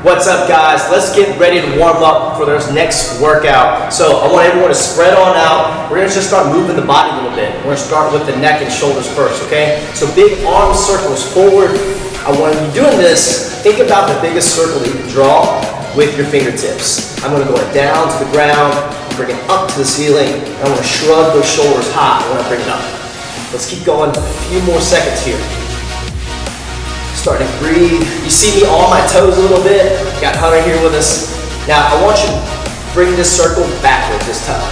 What's up, guys? Let's get ready to warm up for this next workout. So I want everyone to spread on out. We're gonna just start moving the body a little bit. We're gonna start with the neck and shoulders first, okay? So big arm circles forward. I want you doing this, think about the biggest circle that you can draw with your fingertips. I'm gonna go down to the ground, bring it up to the ceiling, and I'm gonna shrug those shoulders high when I bring it up. Let's keep going a few more seconds here. Starting to breathe. You see me on my toes a little bit. Got Hunter here with us. Now I want you to bring this circle backwards this time.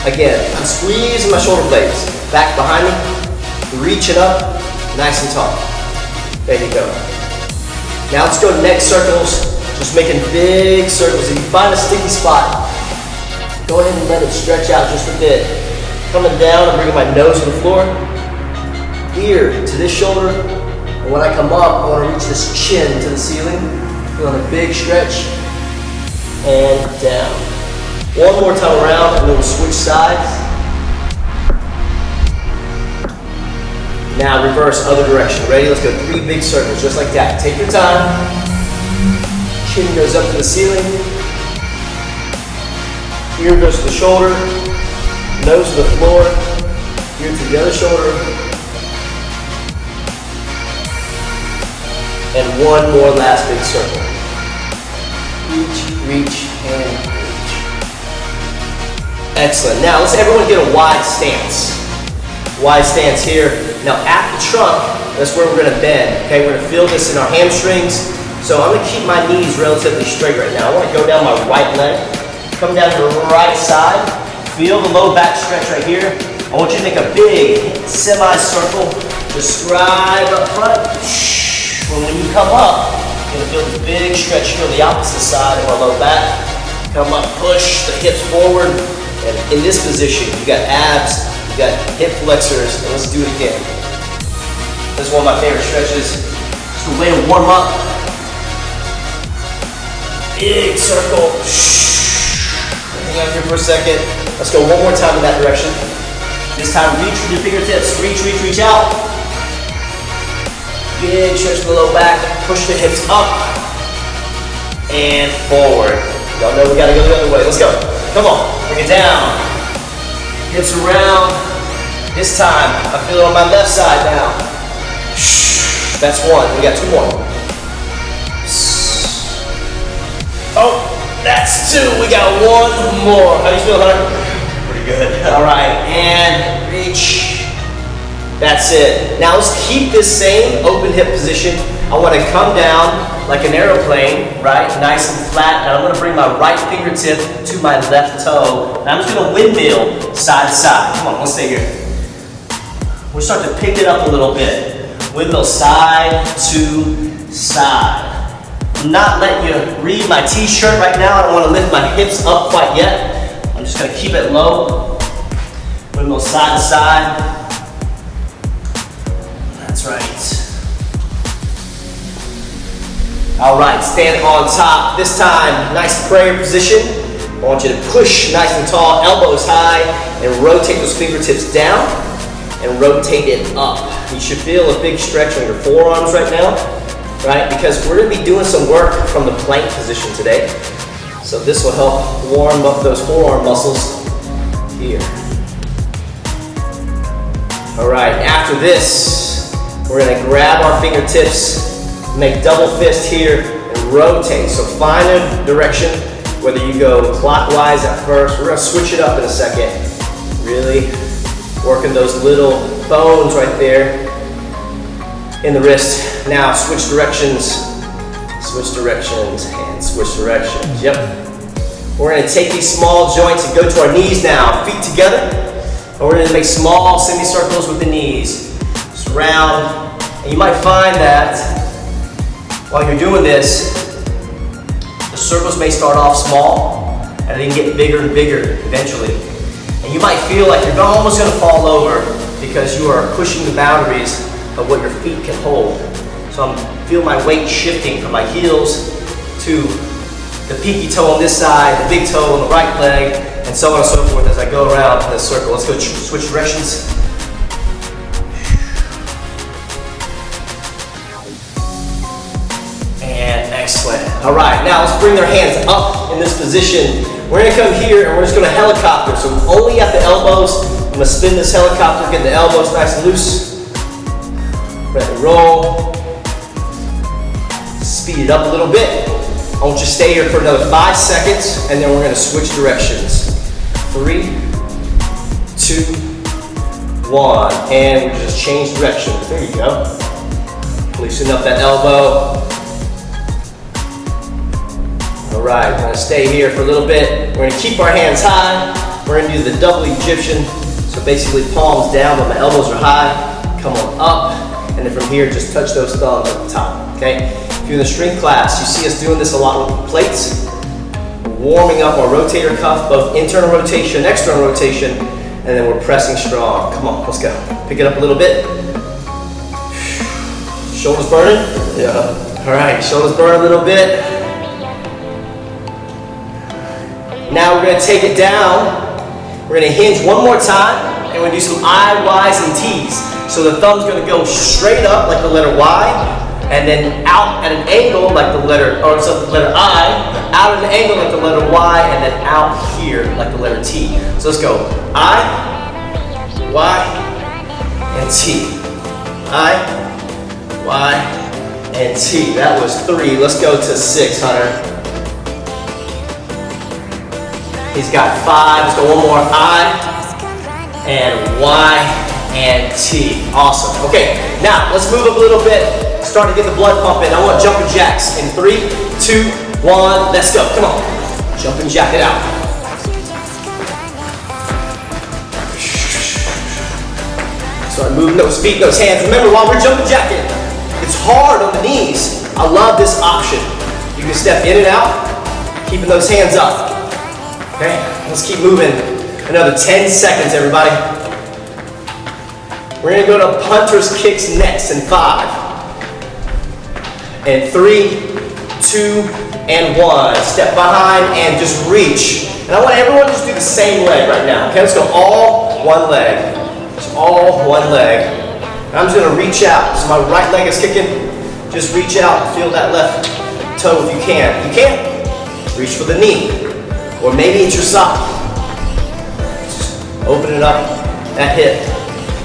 Again, I'm squeezing my shoulder blades back behind me, reaching up, nice and tall. There you go. Now let's go neck circles. Just making big circles. If you find a sticky spot, go ahead and let it stretch out just a bit. Coming down, I'm bringing my nose to the floor, ear to this shoulder. And when I come up, I want to reach this chin to the ceiling. Feeling a big stretch. And down. One more time around, and then we'll switch sides. Now reverse, other direction. Ready? Let's go 3 big circles, just like that. Take your time. Chin goes up to the ceiling. Ear goes to the shoulder. Nose to the floor. Ear to the other shoulder. And one more last big circle. Reach, and reach. Excellent. Now let's everyone get a wide stance. Wide stance here. Now at the trunk, that's where we're gonna bend. Okay, we're gonna feel this in our hamstrings. So I'm gonna keep my knees relatively straight right now. I wanna go down my right leg, come down to the right side, feel the low back stretch right here. I want you to make a big semicircle, describe up front. When you come up, you're going to feel this big stretch here on the opposite side of our low back. Come up, push the hips forward. And in this position, you got abs, you got hip flexors, and let's do it again. This is one of my favorite stretches. Just a way to warm up. Big circle. Hang on here for a second. Let's go one more time in that direction. This time, reach with your fingertips. Reach, reach, reach out. Big stretch to the low back, push the hips up and forward. Y'all know we gotta go the other way. Let's go. Come on, bring it down. Hips around. This time, I feel it on my left side now. That's one. We got 2 more. Oh, that's 2. We got 1 more. How do you feel, Hunter? Pretty good. All right, and reach. That's it. Now let's keep this same open hip position. I want to come down like an airplane, right? Nice and flat. And I'm going to bring my right fingertip to my left toe. And I'm just going to windmill side to side. Come on, let's stay here. We'll start to pick it up a little bit. Windmill side to side. I'm not letting you read my t-shirt right now. I don't want to lift my hips up quite yet. I'm just going to keep it low. Windmill side to side. That's right. All right, stand on top. This time, nice prayer position. I want you to push nice and tall, elbows high, and rotate those fingertips down and rotate it up. You should feel a big stretch on your forearms right now, right? Because we're gonna be doing some work from the plank position today. So this will help warm up those forearm muscles here. All right, after this, we're gonna grab our fingertips, make double fist here, and rotate. So find a direction, whether you go clockwise at first. We're gonna switch it up in a second. Really working those little bones right there in the wrist. Now switch directions, and switch directions. Yep. We're gonna take these small joints and go to our knees now. Feet together, and we're gonna make small semicircles with the knees. Round, and you might find that while you're doing this, the circles may start off small and then get bigger and bigger eventually. And you might feel like you're almost going to fall over because you are pushing the boundaries of what your feet can hold. So I'm feeling my weight shifting from my heels to the pinky toe on this side, the big toe on the right leg, and so on and so forth as I go around this circle. Let's go switch directions. Excellent. All right, now let's bring their hands up in this position. We're gonna come here and we're just gonna helicopter. So only at the elbows. I'm gonna spin this helicopter, get the elbows nice and loose. Ready to roll. Speed it up a little bit. I want you to stay here for another 5 seconds, and then we're gonna switch directions. 3, 2, 1, and we just change directions. There you go. Loosen up that elbow. All right, we're gonna stay here for a little bit. We're gonna keep our hands high. We're gonna do the double Egyptian. So basically palms down, but my elbows are high. Come on up, and then from here, just touch those thumbs at the top, okay? If you're in the strength class, you see us doing this a lot with plates. Warming up our rotator cuff, both internal rotation, external rotation, and then we're pressing strong. Come on, let's go. Pick it up a little bit. Shoulders burning? Yeah. All right, shoulders burn a little bit. Now we're gonna take it down. We're gonna hinge one more time, and we're gonna do some I, Y's, and T's. So the thumb's gonna go straight up like the letter Y, and then out at an angle like the letter, or so the letter I, out at an angle like the letter Y, and then out here like the letter T. So let's go. I, Y, and T. I, Y, and T. That was 3. Let's go to 6, Hunter. He's got 5. Let's go one more. I, and Y, and T. Awesome. Okay, now let's move up a little bit. Start to get the blood pumping. I want jumping jacks in 3, 2, 1. Let's go. Come on. Jumping jack it out. Start moving those feet, those hands. Remember, while we're jumping jacking, it's hard on the knees. I love this option. You can step in and out, keeping those hands up. Okay, let's keep moving. Another 10 seconds, everybody. We're gonna go to punter's kicks next in 5. And 3, 2, and 1. Step behind and just reach. And I want everyone to just do the same leg right now. Okay, let's go all one leg. Just all one leg. And I'm just gonna reach out. So my right leg is kicking. Just reach out, feel that left toe if you can. If you can't, reach for the knee. Or maybe it's your sock. Just open it up, that hip.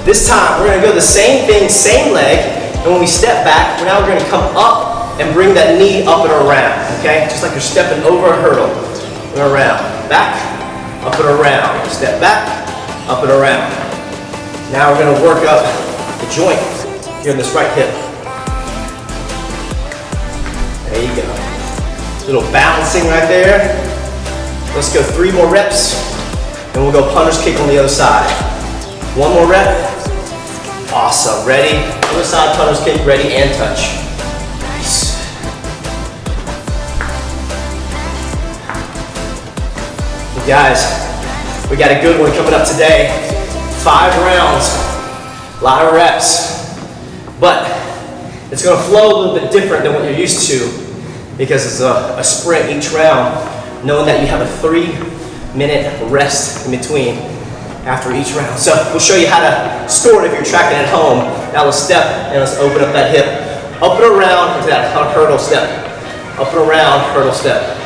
This time, we're gonna go the same thing, same leg. And when we step back, now we're gonna come up and bring that knee up and around, okay? Just like you're stepping over a hurdle and around. Back, up and around. Step back, up and around. Now we're gonna work up the joint here in this right hip. There you go. Little balancing right there. Let's go 3 more reps, and we'll go punter's kick on the other side. 1 more rep. Awesome, ready? Other side, punter's kick, ready, and touch. Nice. Well, guys, we got a good one coming up today. 5 rounds, a lot of reps, but it's gonna flow a little bit different than what you're used to because it's a sprint each round, knowing that you have a 3-minute rest in between after each round. So we'll show you how to score it if you're tracking at home. Now let's step and let's open up that hip. Up and around into that hurdle step. Up and around, hurdle step.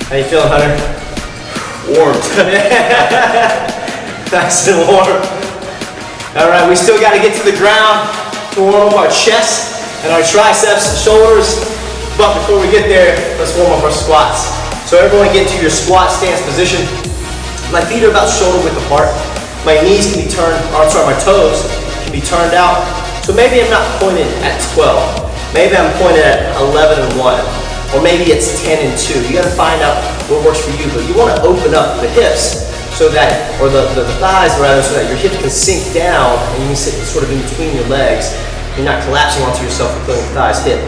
How you feeling, Hunter? Warm. Nice and warm. All right, we still got to get to the ground to warm up our chest and our triceps and shoulders. But before we get there, let's warm up our squats. So everyone get to your squat stance position. My feet are about shoulder width apart. My knees can be turned, or I'm sorry, my toes can be turned out. So maybe I'm not pointed at 12. Maybe I'm pointed at 11 and 1. Or maybe it's 10 and 2. You gotta find out what works for you, but you wanna open up the hips so that, or the thighs rather, so that your hips can sink down and you can sit sort of in between your legs. You're not collapsing onto yourself and putting the thighs hip.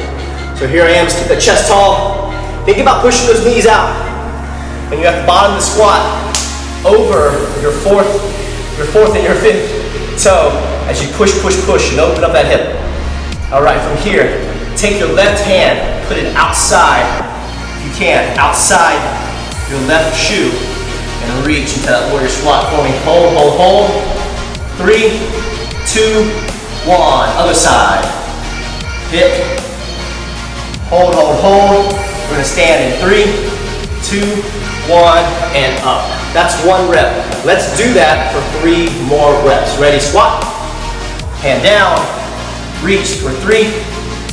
So here I am, just keep that chest tall. Think about pushing those knees out. And you have the bottom of the squat over your fourth and your 5th toe as you push and open up that hip. All right, from here, take your left hand, put it outside, if you can, outside your left shoe, and reach into that warrior squat for me. Hold, hold, hold. 3, 2, one. Other side. Hip. Hold, hold, hold. We're gonna stand in 3, 2, 1, and up. That's 1 rep. Let's do that for 3 more reps. Ready, squat. Hand down. Reach for 3,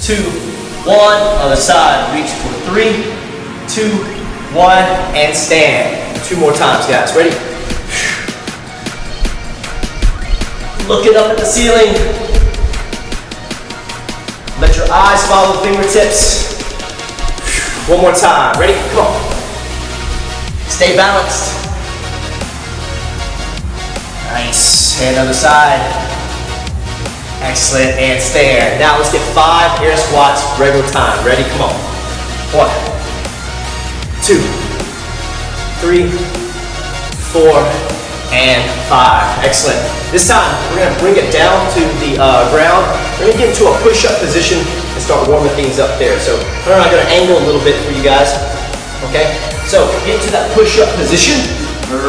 2, 1. Other side. Reach for 3, 2, 1, and stand. 2 more times, guys. Ready? Looking up at the ceiling. Let your eyes follow the fingertips. 1 more time. Ready? Come on. Stay balanced. Nice. And other side. Excellent. And stand. Now let's get 5 air squats regular time. Ready? Come on. 1, 2, 3, 4, and 5. Excellent. This time, we're going to bring it down to the ground. We're going to get into a push-up position and start warming things up there. So I'm going to angle a little bit for you guys. Okay? So get to that push-up position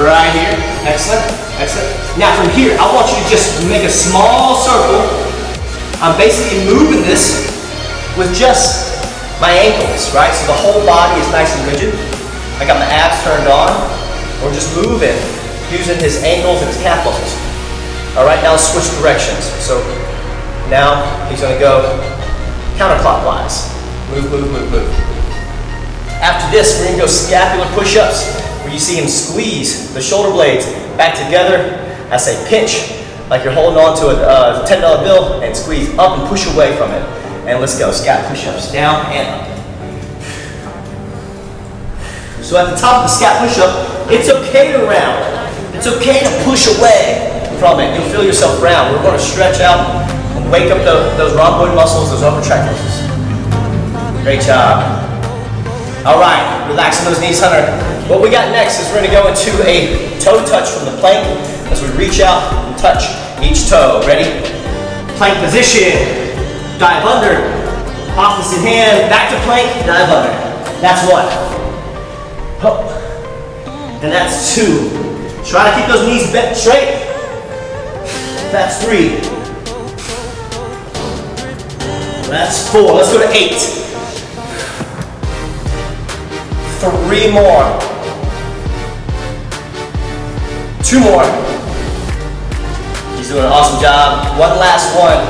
right here. Excellent. Excellent. Now from here, I want you to just make a small circle. I'm basically moving this with just my ankles, right? So the whole body is nice and rigid. I got my abs turned on. We're just moving using his ankles and his calf muscles. All right, now let's switch directions. So now he's gonna go counterclockwise. Move, move, move, move. After this, we're gonna go scapular push-ups, where you see him squeeze the shoulder blades back together. I say pinch, like you're holding on to a $10 bill, and squeeze up and push away from it. And let's go, scat push-ups, down and up. So at the top of the scat push-up, it's okay to round. It's okay to push away from it. You'll feel yourself round. We're going to stretch out and wake up those rhomboid muscles, those upper tract muscles. Great job. All right, relaxing those knees, Hunter. What we got next is we're going to go into a toe touch from the plank as we reach out and touch each toe. Ready? Plank position. Dive under. Opposite hand. Back to plank. Dive under. That's 1. Up. And that's 2. Try to keep those knees bent straight. That's 3. That's 4. Let's go to 8. 3 more. 2 more. He's doing an awesome job. 1 last one.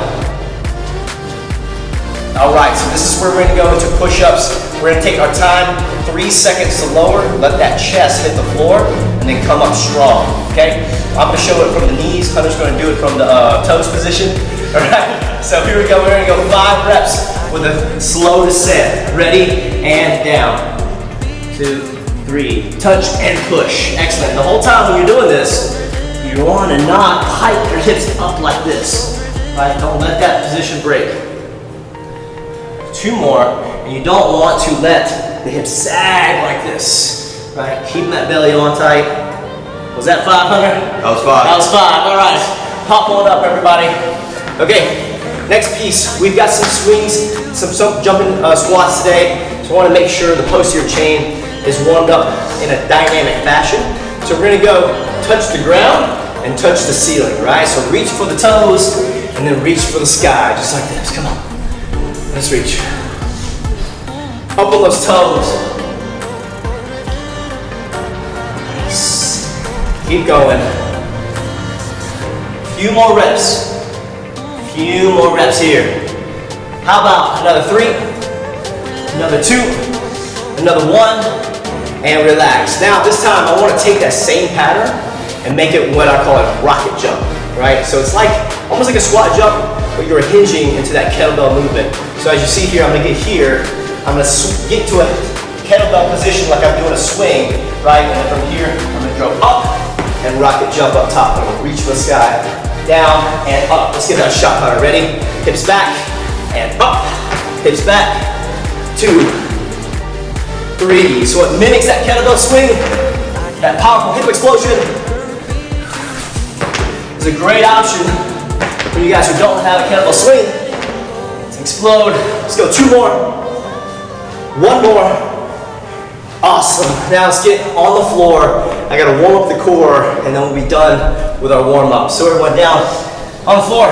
All right, so this is where we're gonna go into push-ups. We're gonna take our time, 3 seconds to lower, let that chest hit the floor, and then come up strong, okay? I'm gonna show it from the knees, Hunter's gonna do it from the toes position, all right? So here we go, we're gonna go 5 reps with a slow descent. Ready, and down. 2, 3, touch and push. Excellent, the whole time when you're doing this, you wanna not hike your hips up like this, right? Don't let that position break. 2 more, and you don't want to let the hips sag like this, right? Keeping that belly on tight. Was that 5, Hunter? That was 5. That was 5, all right. Pop on up, everybody. Okay, next piece, we've got some swings, some jumping squats today, so I wanna make sure the posterior chain is warmed up in a dynamic fashion. So we're gonna go touch the ground and touch the ceiling, right? So reach for the toes, and then reach for the sky, just like this, come on. Let's reach. Up on those toes. Nice. Keep going. Few more reps. Few more reps here. How about another 3, another 2, another 1, and relax. Now this time I want to take that same pattern and make it what I call a rocket jump, right? So it's like, almost like a squat jump, but you're hinging into that kettlebell movement. So as you see here, I'm gonna get here, I'm gonna get to a kettlebell position like I'm doing a swing, right? And then from here, I'm gonna go up and rocket jump up top. I'm gonna reach for the sky, down and up. Let's give that a shot, Hunter. Ready? Hips back and up. Hips back, 2, 3. So it mimics that kettlebell swing, that powerful hip explosion. It's a great option for you guys who don't have a kettlebell swing. Let's explode. Let's go 2 more. 1 more. Awesome. Now let's get on the floor. I gotta warm up the core and then we'll be done with our warm up. So everyone down on the floor.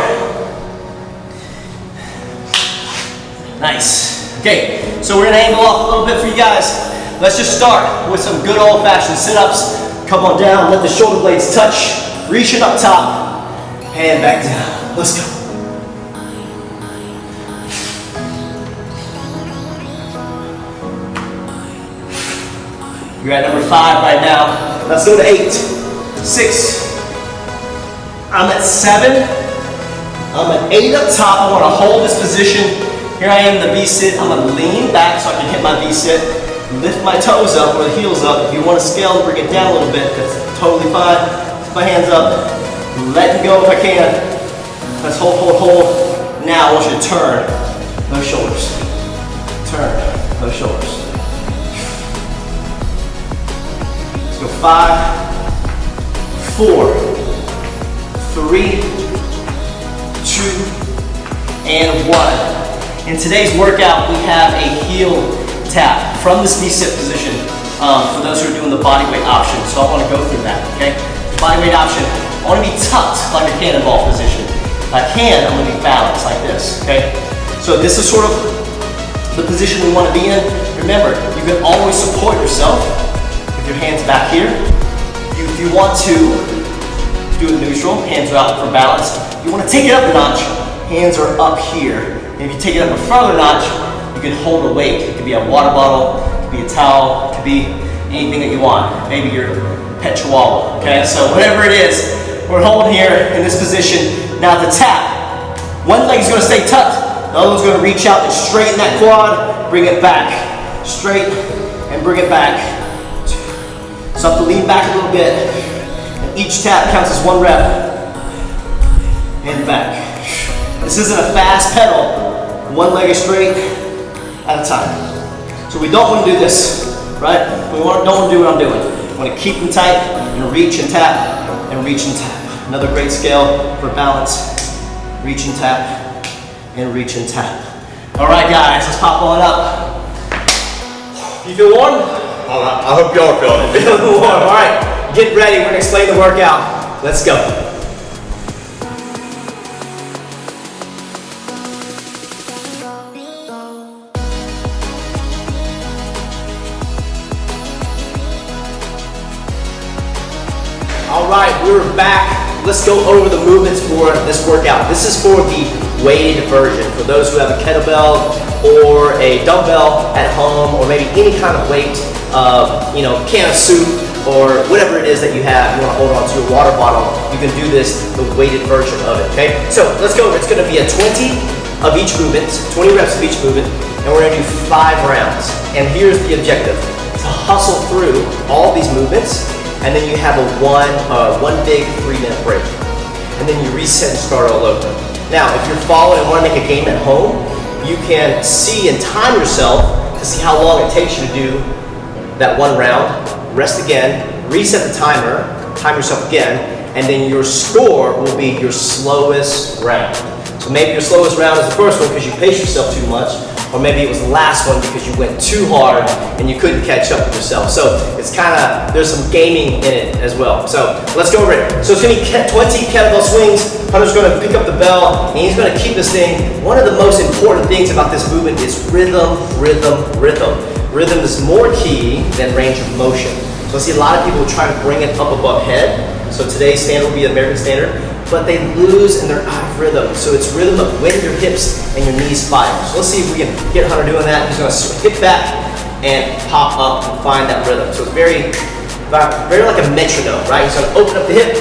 Nice. Okay, so we're gonna angle off a little bit for you guys. Let's just start with some good old-fashioned sit-ups. Come on down, let the shoulder blades touch. Reaching up top, and back down. Let's go. You're at number 5 right now. Let's go to 8, 6. I'm at 7. I'm at 8 up top. I want to hold this position. Here I am in the V-sit. I'm going to lean back so I can hit my V-sit. Lift my toes up or the heels up. If you want to scale, bring it down a little bit. That's totally fine. Lift my hands up. Let go if I can. Let's hold, hold, hold. Now I want you to turn those shoulders. Turn those shoulders. Let's go 5, 4, 3, 2, and 1. In today's workout, we have a heel tap from this V-sit position for those who are doing the bodyweight option. So I want to go through that, okay? Bodyweight option, I want to be tucked like a cannonball position. If I can, I'm going to be balanced like this, okay? So this is sort of the position we want to be in. Remember, you can always support yourself with your hands back here. If you want to do it neutral, hands are out for balance. If you want to take it up a notch, hands are up here. And if you take it up a further notch, you can hold a weight. It could be a water bottle, it could be a towel, it could be anything that you want. Maybe your pet chihuahua, okay? So whatever it is, we're holding here in this position. Now the tap, one leg is going to stay tucked, the other one's going to reach out and straighten that quad, bring it back. Straight and bring it back. So I have to lean back a little bit. And each tap counts as 1 rep. And back. This isn't a fast pedal. 1 leg is straight at a time. So we don't want to do this, right? Don't want to do what I'm doing. I want to keep them tight and reach and tap and reach and tap. Another great scale for balance. Reach and tap and reach and tap. All right, guys, let's pop on up. You feel warm? I hope y'all are feeling it. Feeling warm. All right, get ready. We're gonna explain the workout. Let's go. All right, we're back. Let's go over the movements for this workout. This is for the weighted version. For those who have a kettlebell or a dumbbell at home, or maybe any kind of weight, can of soup, or whatever it is that you have, you want to hold on to a water bottle, you can do this, the weighted version of it, okay? So let's go. It's going to be a 20 of each movement, 20 reps of each movement, and we're going to do 5 rounds. And here's the objective, to hustle through all these movements, and then you have a one big 3-minute break. And then you reset and start all over. Now, if you're following and want to make a game at home, you can see and time yourself to see how long it takes you to do that 1 round, rest again, reset the timer, time yourself again, and then your score will be your slowest round. So maybe your slowest round is the first one because you paced yourself too much, or maybe it was the last one because you went too hard and you couldn't catch up with yourself. So it's kind of, there's some gaming in it as well. So let's go over it. So it's going to be 20 kettlebell swings. Hunter's going to pick up the bell and he's going to keep this thing. One of the most important things about this movement is rhythm, rhythm, rhythm. Rhythm is more key than range of motion. So I see a lot of people try to bring it up above head. So today's standard will be American standard, but they lose and they're out of rhythm. So it's rhythm of when your hips and your knees fire. So let's see if we can get Hunter doing that. He's going to hip back and pop up and find that rhythm. So it's very like a metronome, right? He's going to open up the hip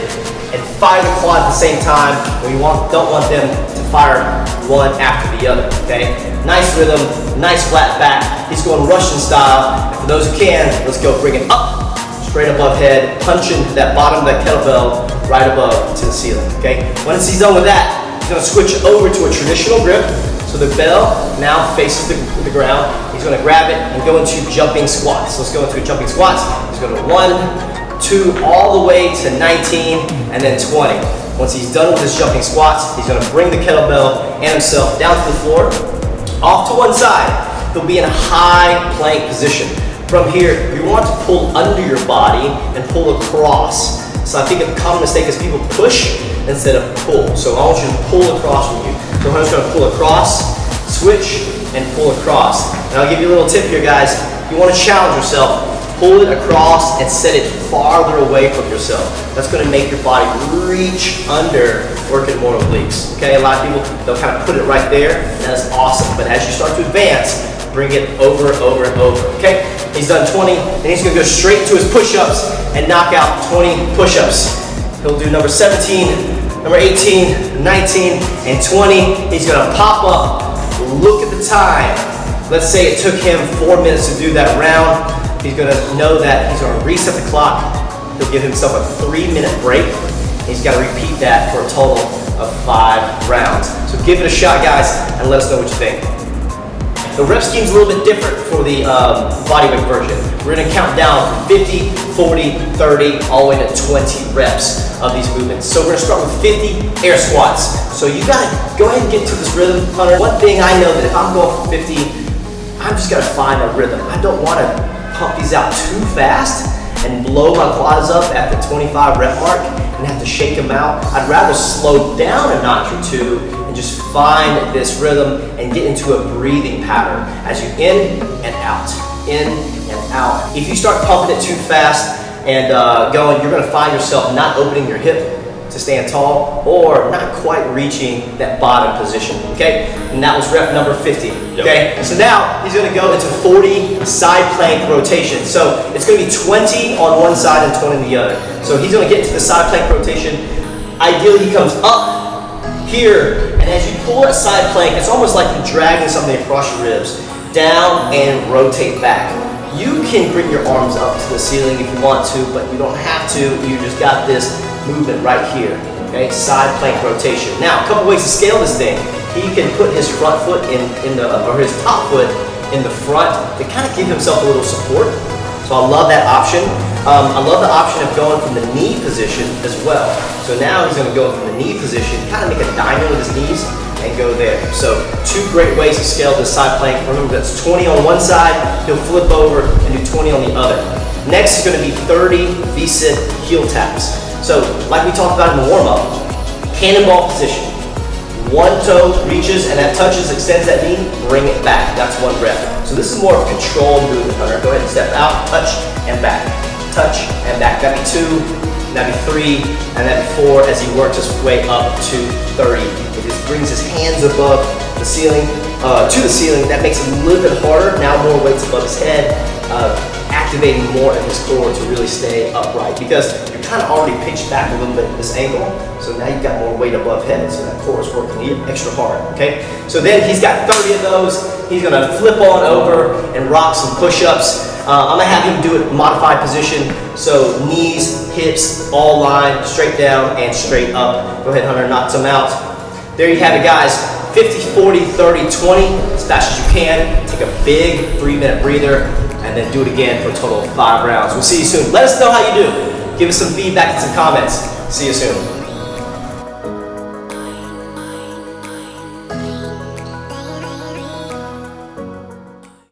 and fire the quad at the same time. We don't want them to fire one after the other, okay? Nice rhythm, nice flat back. He's going Russian style. And for those who can, let's go bring it up, straight above head, punching that bottom of that kettlebell right above to the ceiling, okay? Once he's done with that, he's going to switch over to a traditional grip. So the bell now faces the ground. He's going to grab it and go into jumping squats. Let's go into jumping squats. He's going to 1, 2, all the way to 19, and then 20. Once he's done with his jumping squats, he's going to bring the kettlebell and himself down to the floor, off to one side. He'll be in a high plank position. From here, you want to pull under your body and pull across. So I think a common mistake is people push instead of pull. So I want you to pull across with you. So I'm just going to pull across, switch, and pull across. And I'll give you a little tip here, guys. If you want to challenge yourself, pull it across and set it farther away from yourself. That's going to make your body reach under working more obliques. Okay, a lot of people, they'll kind of put it right there, and that's awesome. But as you start to advance, bring it over, over, and over. Okay, he's done 20, and he's going to go straight to his push-ups and knock out 20 push-ups. He'll do number 17, number 18, 19, and 20. He's going to pop up, look at the time. Let's say it took him 4 minutes to do that round. He's going to know that he's going to reset the clock. He'll give himself a 3-minute break. He's got to repeat that for a total of 5 rounds. So give it a shot, guys, and let us know what you think. The rep scheme's a little bit different for the bodyweight version. We're going to count down 50, 40, 30, all the way to 20 reps of these movements. So we're going to start with 50 air squats. So you got to go ahead and get to this rhythm, Hunter. One thing I know that if I'm going for 50, I'm just got to find a rhythm. I don't want to pump these out too fast and blow my quads up at the 25 rep mark and have to shake them out. I'd rather slow down a notch or two and just find this rhythm and get into a breathing pattern as you in and out, in and out. If you start pumping it too fast and going, you're gonna find yourself not opening your hip to stand tall or not quite reaching that bottom position, okay? And that was rep number 50, okay? So now he's gonna go into 40 side plank rotation. So it's gonna be 20 on one side and 20 on the other. So he's gonna get into the side plank rotation. Ideally, he comes up here, and as you pull that side plank, it's almost like you're dragging something across your ribs, down and rotate back. You can bring your arms up to the ceiling if you want to, but you don't have to. You just got this movement right here, okay? Side plank rotation. Now, a couple ways to scale this thing. He can put his front foot or his top foot in the front to kind of give himself a little support. So I love that option. I love the option of going from the knee position as well. So now he's gonna go from the knee position, kind of make a diamond with his knees and go there. So 2 great ways to scale this side plank. Remember, that's 20 on one side, he'll flip over and do 20 on the other. Next is gonna be 30 V-sit heel taps. So like we talked about in the warm-up, cannonball position. One toe reaches and that touches, extends that knee, bring it back. That's 1 rep. So this is more of a controlled movement, Hunter. Go ahead and step out, touch, and back. Touch, and back. That'd be 2, that'd be 3, and that'd be 4 as he works his way up to 30. He just brings his hands above the ceiling, to the ceiling. That makes it a little bit harder. Now more weights above his head, activating more of his core to really stay upright because you're kind of already pitched back a little bit at this angle. So now you've got more weight above head, so that core is working extra hard, okay? So then he's got 30 of those. He's gonna flip on over and rock some push-ups. I'm gonna have him do it modified position. So knees, hips, all lined, straight down and straight up. Go ahead, Hunter, knock some out. There you have it, guys. 50, 40, 30, 20, as fast as you can. Take a big 3-minute breather and then do it again for a total of 5 rounds. We'll see you soon. Let us know how you do. Give us some feedback and some comments. See you soon.